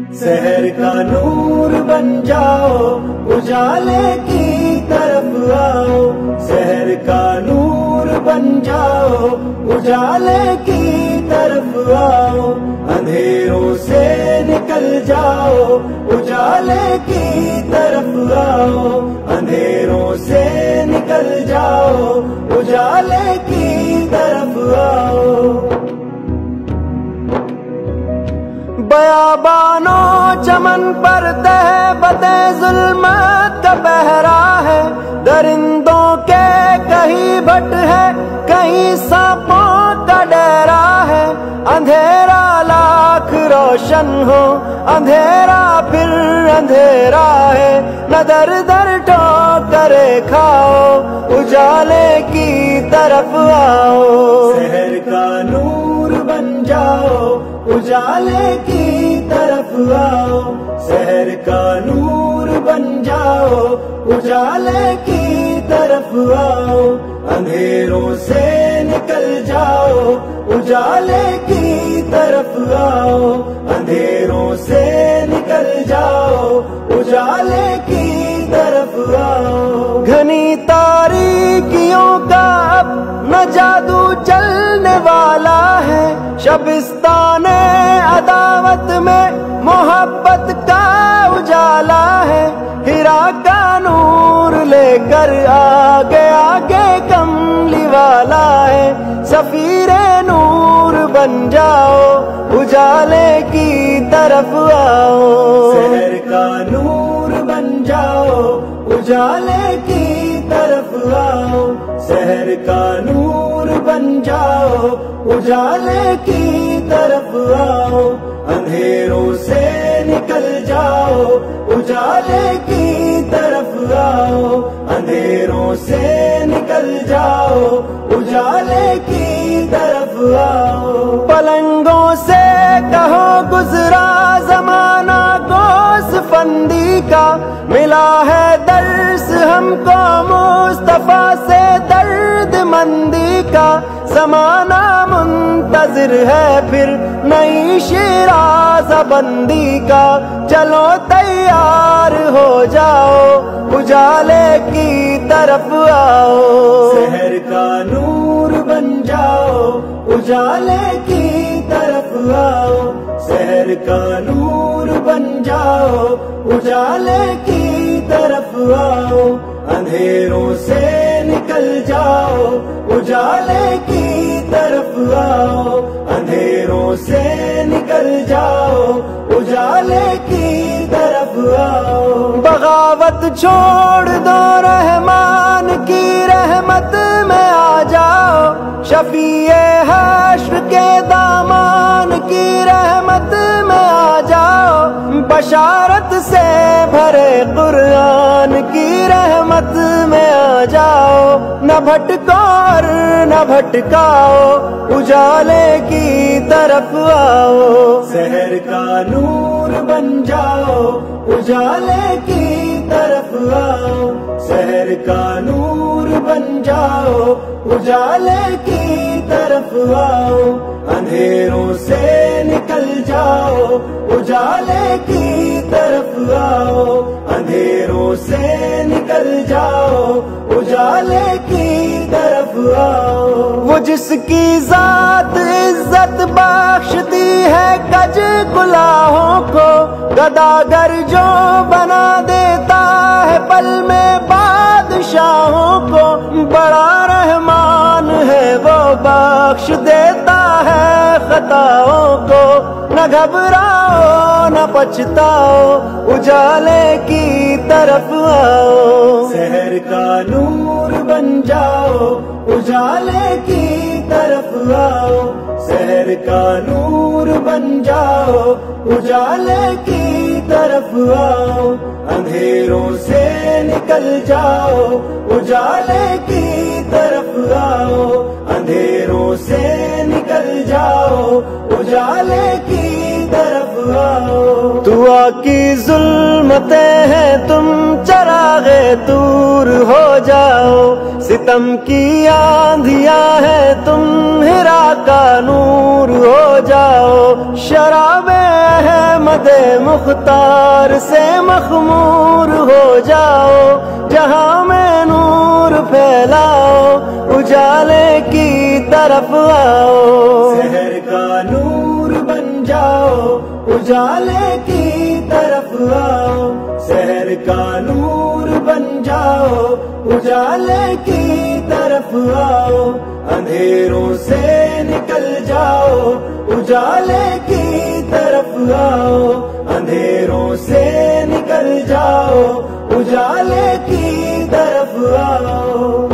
शहर का नूर बन जाओ, उजाले की तरफ आओ। शहर का नूर बन जाओ, उजाले की तरफ आओ। अंधेरों से निकल जाओ, उजाले की तरफ आओ। अंधेरों से निकल जाओ, उजाले की तरफ आओ। बयाबानों चमन पर तहबते जुल्मत का पहरा है। दरिंदों के कहीं भट है, कहीं सांपों का डेरा है। अंधेरा लाख रोशन हो, अंधेरा फिर अंधेरा है। न दर दर ठोकरे खाओ, उजाले की तरफ आओ। शहर का नूर बन जाओ, उजाले की तरफ आओ। शहर का नूर बन जाओ, उजाले की तरफ आओ। अंधेरों से निकल जाओ, उजाले की तरफ आओ। अंधेरों से निकल जाओ, उजाले की तरफ आओ। घनी तारीकियों का अब न जादू चलने वाला है। शबिस्ताने अदावत में मोहब्बत का उजाला है। हिरा का नूर लेकर आगे आगे कमली वाला है। सफीरे नूर बन जाओ, उजाले की तरफ आओ। शहर का नूर बन जाओ, उजाले की तरफ आओ। शहर का नूर बन जाओ, उजाले की तरफ आओ। अंधेरों से निकल जाओ, उजाले की तरफ आओ। अंधेरों से निकल जाओ, उजाले की तरफ आओ। पलंगों से कहो गुजरा जमाना गोसफंदी का। मिला है दर्स हमको मुस्तफा से दर्द मंदी का। ज़माना मुंतज़िर है फिर नई शिराज़बंदी का। चलो तैयार हो जाओ, उजाले की तरफ आओ। शहर का नूर बन जाओ, उजाले की तरफ आओ। शहर का नूर बन जाओ, उजाले की तरफ आओ। अंधेरों से निकल जाओ, उजाले की तरफ आओ। अंधेरों से निकल जाओ, उजाले की तरफ आओ। बगावत छोड़ दो, रहमान की रहमत में आ जाओ। शफीए हश्र के दामान की रहमत में आ जाओ। बशारत से भरे कुरान की रहमत में आ जाओ। न भटको और न भटकाओ, उजाले की तरफ आओ। शहर का नूर बन जाओ, उजाले की तरफ आओ। शहर का नूर बन जाओ, उजाले की तरफ आओ। अंधेरों से निकल जाओ, उजाले की तरफ आओ। अंधेरों से निकल जाओ, उजाले की तरफ आओ। वो जिसकी जात इज्जत बख्शती है कज गुलाहों को। गदागर जो बना देता है पल में बादशाहों को। बड़ा रहमान है वो बख्श देता है खताओं को। न घबराओ न पछताओ, उजाले की तरफ आओ। शहर का नूर बन जाओ, उजाले की तरफ आओ। शहर का नूर बन जाओ, उजाले की तरफ आओ। अंधेरों से निकल जाओ, उजाले की तरफ आओ। अंधेरों से निकल जाओ, उजाले की तरफ आओ। दुआ की जुल्मतें हैं तुम चरागे दूर हो जाओ। सितम की आंधियां हैं तुम हिरा का नूर हो जाओ। शराबे अहम مد مختار سے مخمور ہو جاؤ، جہاں میں نور پھیلاؤ، اجالے کی طرف آؤ، شہر کا نور بن جاؤ، اجالے کی طرف آؤ، شہر کا نور بن جاؤ، اجالے کی طرف آؤ، اندھیروں سے نکل جاؤ، اجالے کی طرف آؤ، اندھیروں سے نکل جاؤ، اجالے کی طرف آؤ۔